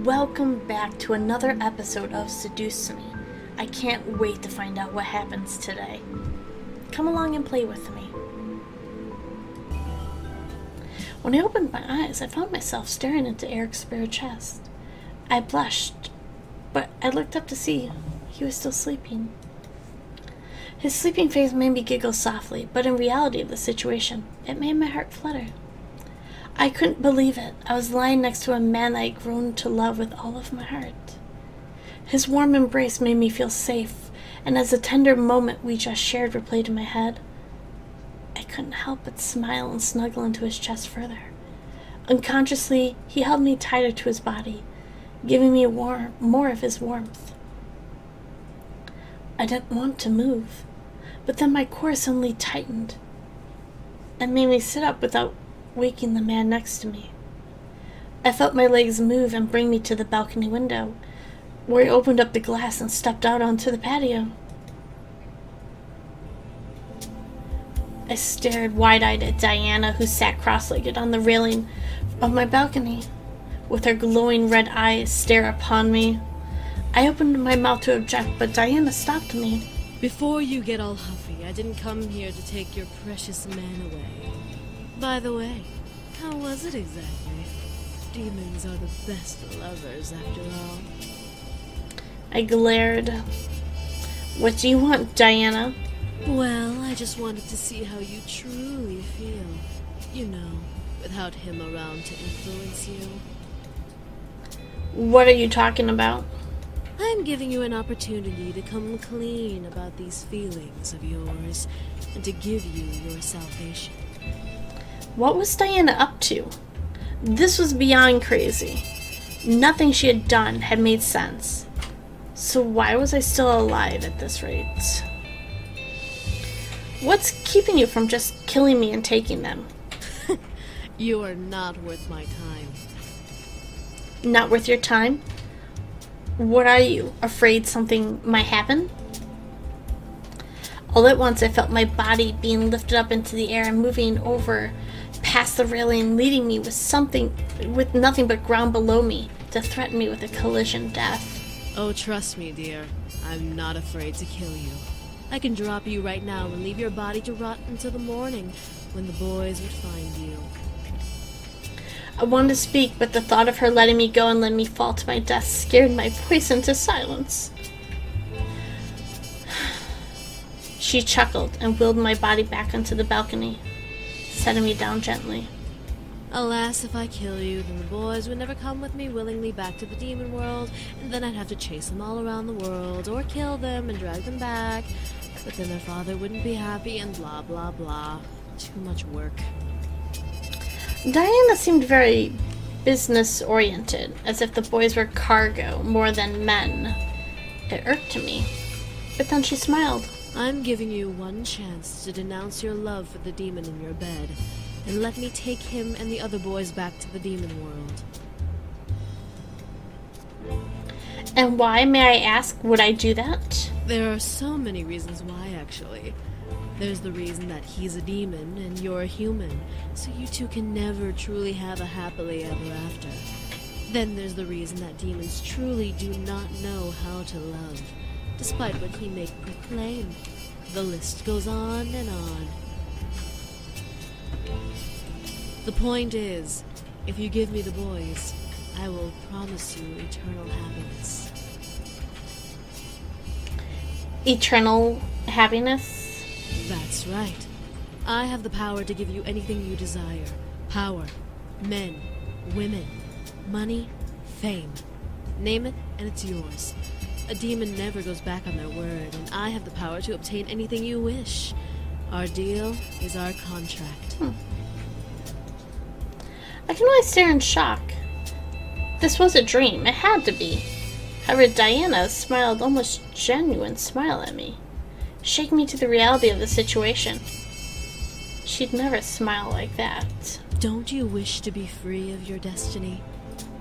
Welcome back to another episode of Seduce Me. I can't wait to find out what happens today. Come along and play with me. When I opened my eyes, I found myself staring into Eric's bare chest. I blushed, but I looked up to see he was still sleeping. His sleeping face made me giggle softly, but in reality of the situation, it made my heart flutter. I couldn't believe it. I was lying next to a man I had grown to love with all of my heart. His warm embrace made me feel safe, and as the tender moment we just shared replayed in my head, I couldn't help but smile and snuggle into his chest further. Unconsciously, he held me tighter to his body, giving me more of his warmth. I didn't want to move, but then my core suddenly tightened and made me sit up without waking the man next to me. I felt my legs move and bring me to the balcony window, where he opened up the glass and stepped out onto the patio. I stared wide-eyed at Diana, who sat cross-legged on the railing of my balcony, with her glowing red eyes stare upon me. I opened my mouth to object, but Diana stopped me. Before you get all huffy, I didn't come here to take your precious man away. By the way, how was it exactly? Demons are the best lovers, after all. I glared. What do you want, Diana? Well, I just wanted to see how you truly feel. You know, without him around to influence you. What are you talking about? I'm giving you an opportunity to come clean about these feelings of yours, and to give you your salvation. What was Diana up to? This was beyond crazy. Nothing she had done had made sense. So why was I still alive at this rate? What's keeping you from just killing me and taking them? You are not worth my time. Not worth your time? What are you? Afraid something might happen? All at once I felt my body being lifted up into the air and moving over past the railing, leading me with nothing but ground below me to threaten me with a collision death. Oh, trust me, dear. I'm not afraid to kill you. I can drop you right now and leave your body to rot until the morning, when the boys would find you. I wanted to speak, but the thought of her letting me go and letting me fall to my death scared my voice into silence. She chuckled and wheeled my body back onto the balcony, setting me down gently. Alas, if I kill you, then the boys would never come with me willingly back to the demon world, and then I'd have to chase them all around the world, or kill them and drag them back. But then their father wouldn't be happy, and blah blah blah. Too much work. Diana seemed very business-oriented, as if the boys were cargo more than men. It irked me, but then she smiled. I'm giving you one chance to denounce your love for the demon in your bed, and let me take him and the other boys back to the demon world. And why, may I ask, would I do that? There are so many reasons why, actually. There's the reason that he's a demon and you're a human, so you two can never truly have a happily ever after. Then there's the reason that demons truly do not know how to love, despite what he may proclaim. The list goes on and on. The point is, if you give me the boys, I will promise you eternal happiness. Eternal happiness? That's right. I have the power to give you anything you desire. Power, men, women, money, fame. Name it, and it's yours. A demon never goes back on their word, and I have the power to obtain anything you wish. Our deal is our contract. I can only stare in shock. This was a dream. It had to be. However, Diana smiled almost genuine smile at me, shaking me to the reality of the situation. She'd never smile like that. Don't you wish to be free of your destiny?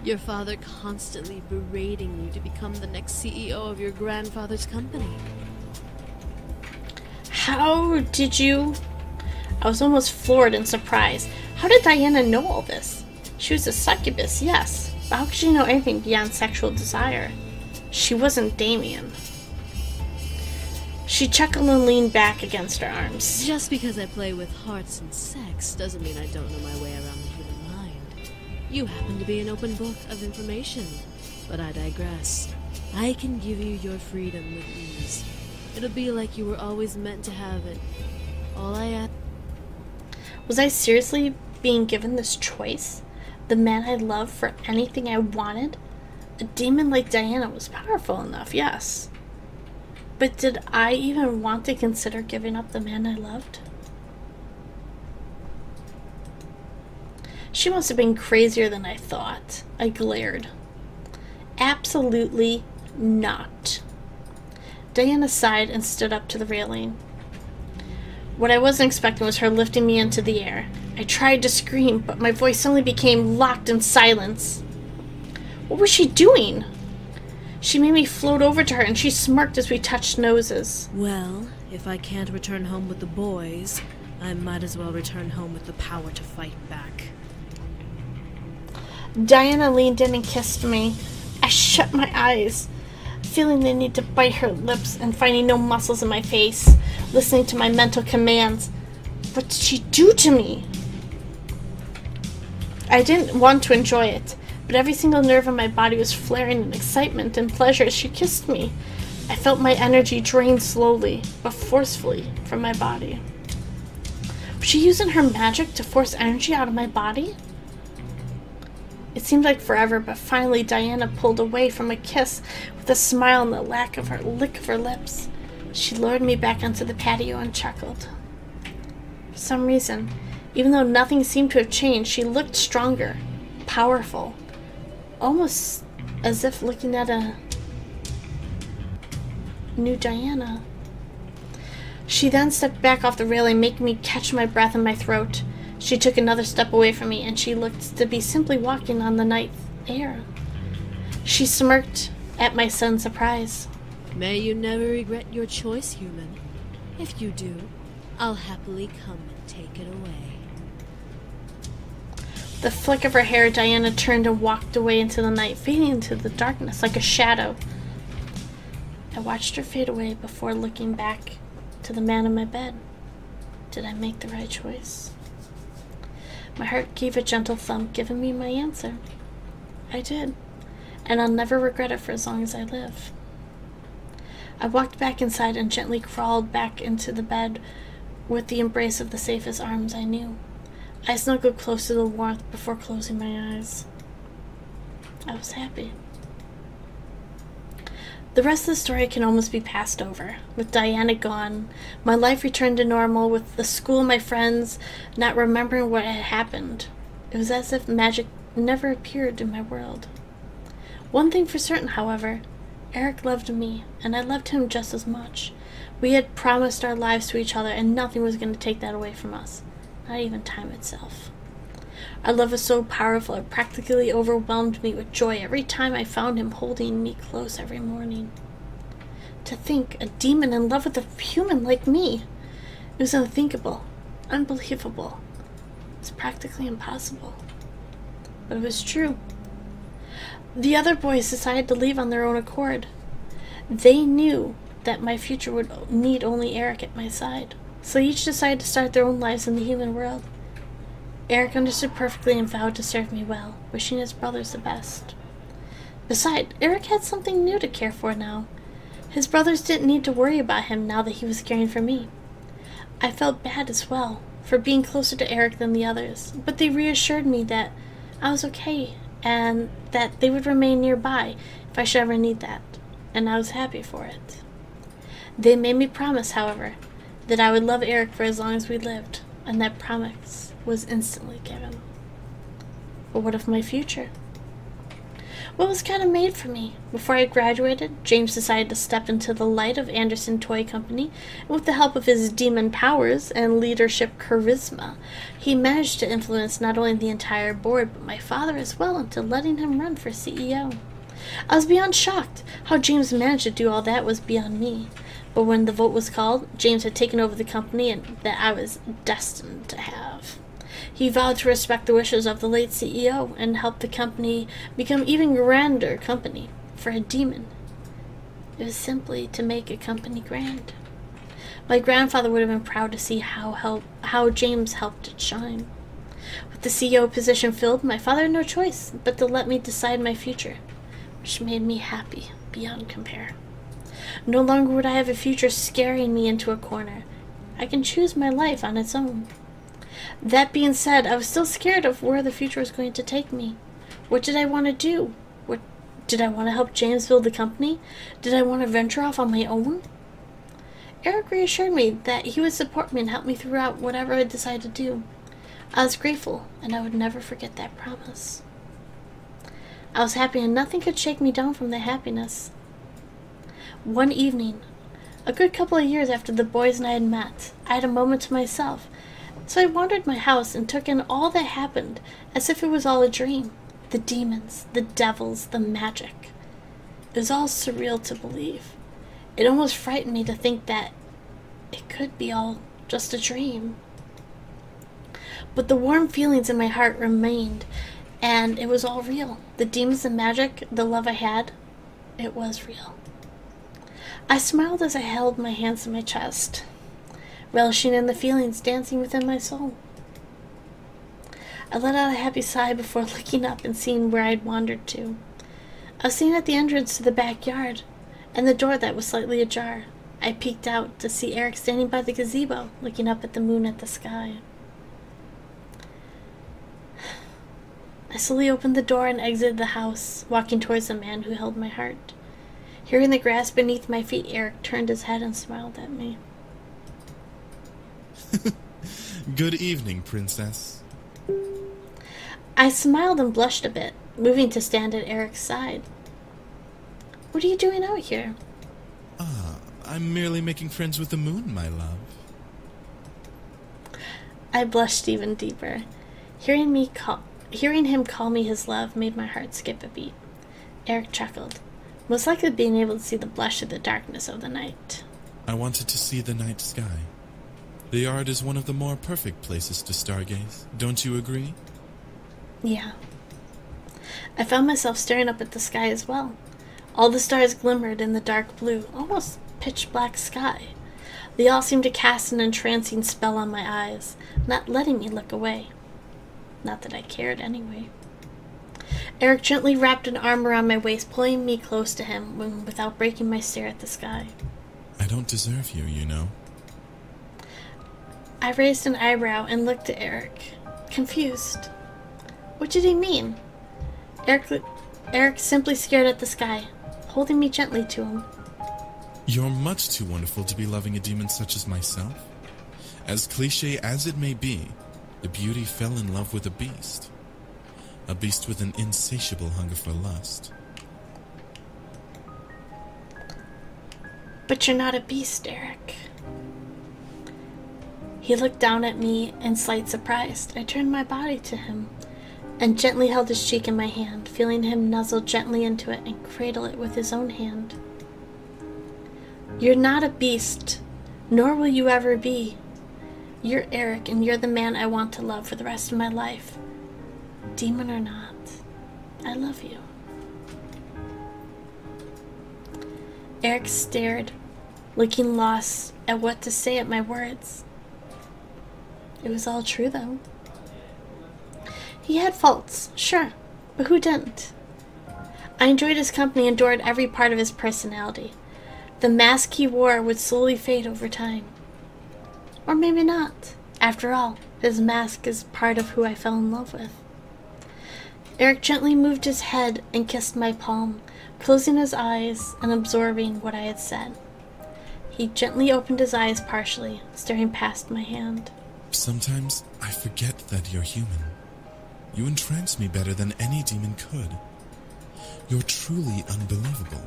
Your father constantly berating you to become the next CEO of your grandfather's company. How did you... I was almost floored in surprise. How did Diana know all this? She was a succubus, yes, But how could she know anything beyond sexual desire? She wasn't Damien. She chuckled and leaned back against her arms. Just because I play with hearts and sex doesn't mean I don't know my way around the human mind. You happen to be an open book of information, but I digress. I can give you your freedom with ease. It'll be like you were always meant to have it. All I ask... Was I seriously being given this choice? The man I loved for anything I wanted? A demon like Diana was powerful enough, yes. But did I even want to consider giving up the man I loved? She must have been crazier than I thought. I glared. Absolutely not. Diana sighed and stood up to the railing. What I wasn't expecting was her lifting me into the air. I tried to scream, but my voice suddenly became locked in silence. What was she doing? She made me float over to her, and she smirked as we touched noses. Well, if I can't return home with the boys, I might as well return home with the power to fight back. Diana leaned in and kissed me. I shut my eyes, feeling the need to bite her lips and finding no muscles in my face, listening to my mental commands. What did she do to me? I didn't want to enjoy it, but every single nerve in my body was flaring in excitement and pleasure as she kissed me. I felt my energy drain slowly, but forcefully, from my body. Was she using her magic to force energy out of my body? It seemed like forever, but finally Diana pulled away from a kiss with a smile and the lick of her lips. She lured me back onto the patio and chuckled. For some reason, even though nothing seemed to have changed, she looked stronger, powerful, almost as if looking at a new Diana. She then stepped back off the railing, making me catch my breath in my throat. She took another step away from me, and she looked to be simply walking on the night air. She smirked at my sudden surprise. May you never regret your choice, human. If you do, I'll happily come and take it away. The flick of her hair, Diana turned and walked away into the night, fading into the darkness like a shadow. I watched her fade away before looking back to the man in my bed. Did I make the right choice? My heart gave a gentle thump, giving me my answer. I did, and I'll never regret it for as long as I live. I walked back inside and gently crawled back into the bed with the embrace of the safest arms I knew. I snuggled close to the warmth before closing my eyes. I was happy. The rest of the story can almost be passed over. With Diana gone, my life returned to normal, with the school and my friends not remembering what had happened. It was as if magic never appeared in my world. One thing for certain, however, Eric loved me, and I loved him just as much. We had promised our lives to each other, and nothing was going to take that away from us, not even time itself. Our love was so powerful, it practically overwhelmed me with joy every time I found him holding me close every morning. To think, a demon in love with a human like me. It was unthinkable, unbelievable. It was practically impossible. But it was true. The other boys decided to leave on their own accord. They knew that my future would need only Eric at my side, so each decided to start their own lives in the human world. Eric understood perfectly and vowed to serve me well, wishing his brothers the best. Besides, Eric had something new to care for now. His brothers didn't need to worry about him now that he was caring for me. I felt bad as well for being closer to Eric than the others, but they reassured me that I was okay and that they would remain nearby if I should ever need that, and I was happy for it. They made me promise, however, that I would love Eric for as long as we lived, and that promise was instantly given. But what of my future? What was kind of made for me? Before I graduated, James decided to step into the light of Anderson Toy Company, and with the help of his demon powers and leadership charisma, he managed to influence not only the entire board, but my father as well, into letting him run for CEO. I was beyond shocked. How James managed to do all that was beyond me. But when the vote was called, James had taken over the company and that I was destined to have. He vowed to respect the wishes of the late CEO and help the company become even grander company. For a demon, it was simply to make a company grand. My grandfather would have been proud to see how James helped it shine. With the CEO position filled, my father had no choice but to let me decide my future, which made me happy beyond compare. No longer would I have a future scaring me into a corner. I can choose my life on its own. That being said, I was still scared of where the future was going to take me. What did I want to do? Did I want to help James build the company? Did I want to venture off on my own? Eric reassured me that he would support me and help me throughout whatever I decided to do. I was grateful, and I would never forget that promise. I was happy, and nothing could shake me down from that happiness. One evening, a good couple of years after the boys and I had met, I had a moment to myself. So I wandered my house and took in all that happened as if it was all a dream. The demons, the devils, the magic. It was all surreal to believe. It almost frightened me to think that it could be all just a dream. But the warm feelings in my heart remained, and it was all real. The demons, the magic, the love I had, it was real. I smiled as I held my hands to my chest, relishing in the feelings dancing within my soul. I let out a happy sigh before looking up and seeing where I'd wandered to. I was sitting at the entrance to the backyard, and the door that was slightly ajar. I peeked out to see Eric standing by the gazebo, looking up at the moon at the sky. I slowly opened the door and exited the house, walking towards the man who held my heart. Hearing the grass beneath my feet, Eric turned his head and smiled at me. Good evening, princess. I smiled and blushed a bit, moving to stand at Eric's side. What are you doing out here? I'm merely making friends with the moon, my love. I blushed even deeper. Hearing him call me his love made my heart skip a beat. Eric chuckled, most likely being able to see the blush of the darkness of the night. I wanted to see the night sky. The yard is one of the more perfect places to stargaze. Don't you agree? Yeah. I found myself staring up at the sky as well. All the stars glimmered in the dark blue, almost pitch-black sky. They all seemed to cast an entrancing spell on my eyes, not letting me look away. Not that I cared anyway. Eric gently wrapped an arm around my waist, pulling me close to him without breaking my stare at the sky. I don't deserve you, you know. I raised an eyebrow and looked at Eric, confused. What did he mean? Eric simply stared at the sky, holding me gently to him. You're much too wonderful to be loving a demon such as myself. As cliché as it may be, the beauty fell in love with a beast. A beast with an insatiable hunger for lust. But you're not a beast, Eric. He looked down at me in slight surprise. I turned my body to him and gently held his cheek in my hand, feeling him nuzzle gently into it and cradle it with his own hand. You're not a beast, nor will you ever be. You're Eric, and you're the man I want to love for the rest of my life. Demon or not, I love you. Eric stared, looking lost at what to say at my words. It was all true, though. He had faults, sure, but who didn't? I enjoyed his company and adored every part of his personality. The mask he wore would slowly fade over time. Or maybe not. After all, his mask is part of who I fell in love with. Eric gently moved his head and kissed my palm, closing his eyes and absorbing what I had said. He gently opened his eyes partially, staring past my hand. Sometimes I forget that you're human. You entrance me better than any demon could. You're truly unbelievable.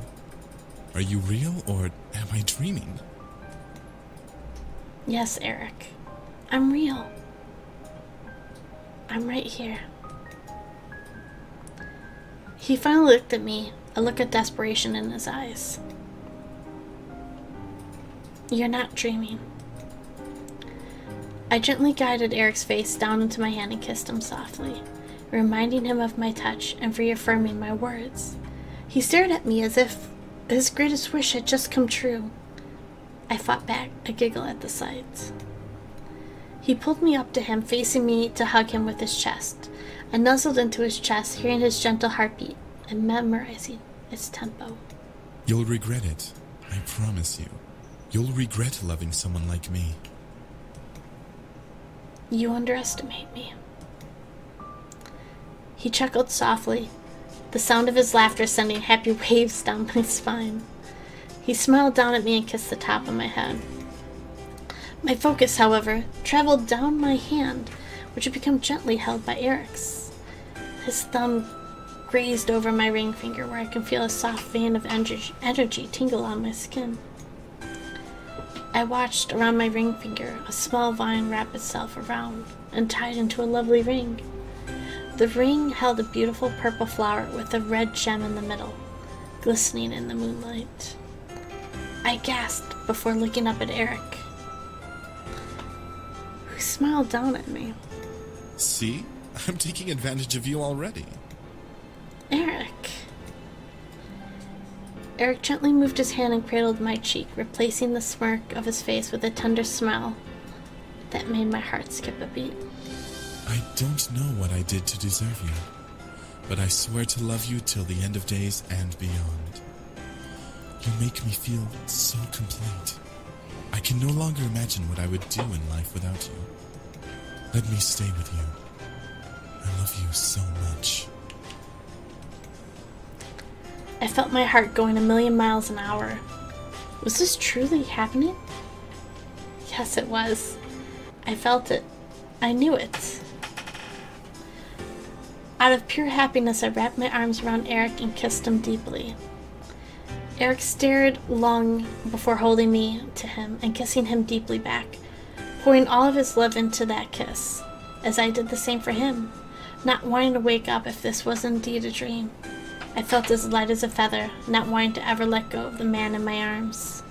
Are you real, or am I dreaming? Yes, Eric. I'm real. I'm right here. He finally looked at me, a look of desperation in his eyes. You're not dreaming. I gently guided Eric's face down into my hand and kissed him softly, reminding him of my touch and reaffirming my words. He stared at me as if his greatest wish had just come true. I fought back, a giggle at the sight. He pulled me up to him, facing me to hug him with his chest. I nuzzled into his chest, hearing his gentle heartbeat and memorizing its tempo. You'll regret it, I promise you. You'll regret loving someone like me. You underestimate me. He chuckled softly, the sound of his laughter sending happy waves down my spine. He smiled down at me and kissed the top of my head. My focus, however, traveled down my hand, which had become gently held by Eric's. His thumb grazed over my ring finger, where I can feel a soft vein of energy tingle on my skin. I watched around my ring finger, a small vine wrap itself around and tied into a lovely ring. The ring held a beautiful purple flower with a red gem in the middle, glistening in the moonlight. I gasped before looking up at Eric, who smiled down at me. See? I'm taking advantage of you already. Eric. Eric gently moved his hand and cradled my cheek, replacing the smirk of his face with a tender smile that made my heart skip a beat. I don't know what I did to deserve you, but I swear to love you till the end of days and beyond. You make me feel so complete. I can no longer imagine what I would do in life without you. Let me stay with you. I love you so much. I felt my heart going a million miles an hour. Was this truly happening? Yes, it was. I felt it. I knew it. Out of pure happiness, I wrapped my arms around Eric and kissed him deeply. Eric stared long before holding me to him and kissing him deeply back, pouring all of his love into that kiss, as I did the same for him, not wanting to wake up if this was indeed a dream. I felt as light as a feather, not wanting to ever let go of the man in my arms.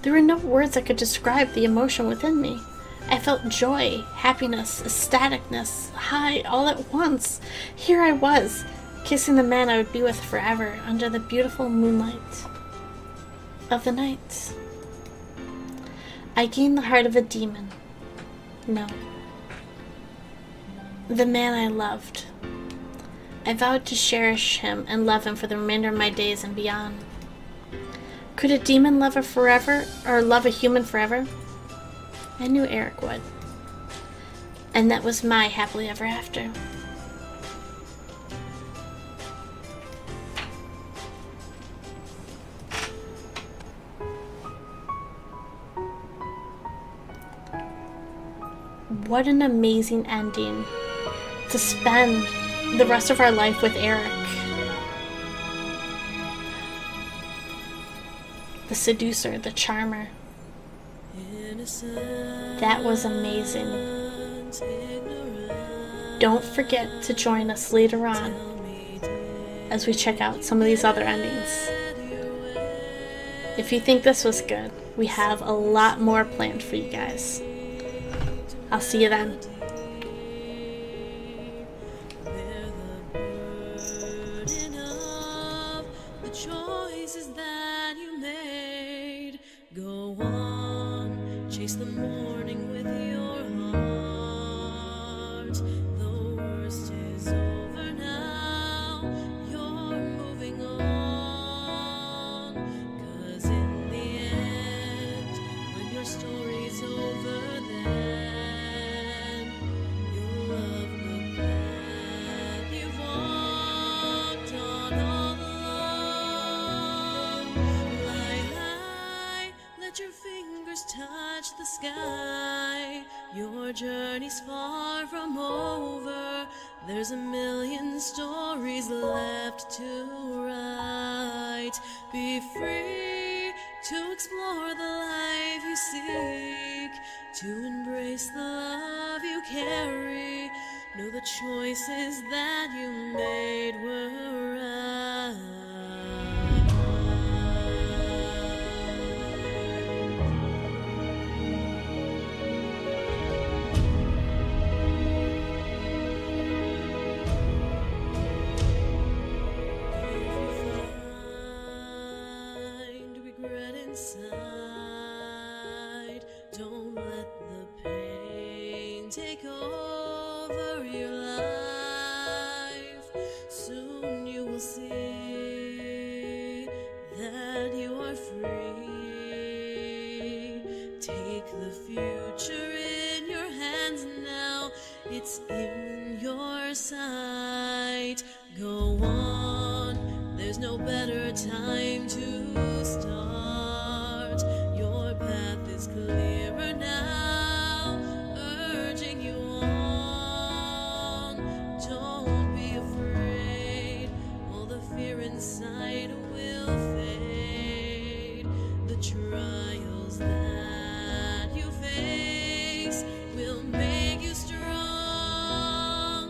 There were no words that could describe the emotion within me. I felt joy, happiness, ecstaticness, high, all at once. Here I was, kissing the man I would be with forever under the beautiful moonlight of the night. I gained the heart of a demon. No. The man I loved. I vowed to cherish him and love him for the remainder of my days and beyond. Could a demon love a forever, or love a human forever? I knew Eric would. And that was my happily ever after. What an amazing ending to spend the rest of our life with Eric. The seducer, the charmer. That was amazing. Don't forget to join us later on as we check out some of these other endings. If you think this was good, we have a lot more planned for you guys. I'll see you then. Go on, chase the morning with your heart. The worst is over now, you're moving on. 'Cause in the end, when your story's over, then you'll love the path you've walked on all along. Let your fingers touch the sky. Your journey's far from over. There's a million stories left to write. Be free to explore the life you seek, to embrace the love you carry. Know the choices that you made were right. no better time to start. Your path is clearer now, urging you on. Don't be afraid, all the fear inside will fade. The trials that you face will make you strong.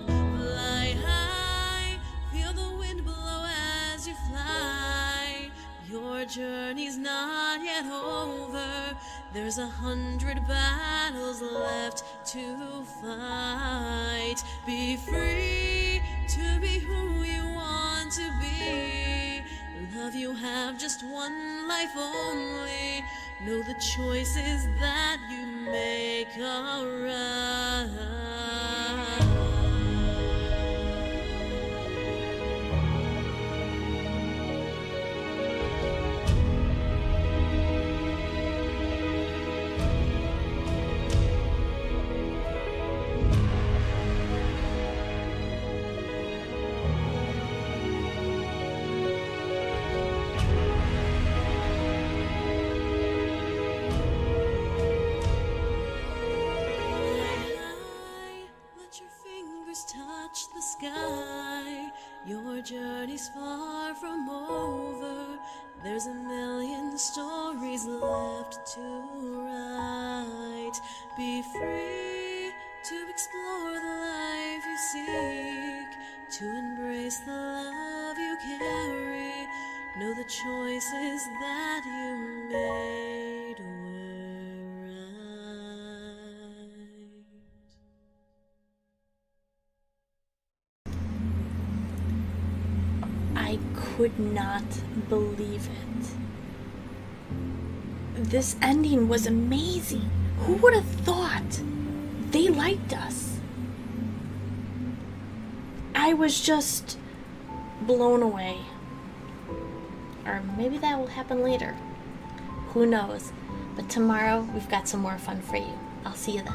Fly high, feel the wind blow as you fly. Your journey's not yet over. There's 100 battles left to fight. Be free to be who you want to be. Love, you have just one life only. Know the choices that you make are right. Touch the sky. Your journey's far from over. There's a million stories left to write. Be free to explore the life you seek, to embrace the love you carry. Know the choices that you made were right. I could not believe it. This ending was amazing. Who would have thought they liked us? I was just blown away. Or maybe that will happen later. Who knows? But tomorrow we've got some more fun for you. I'll see you then.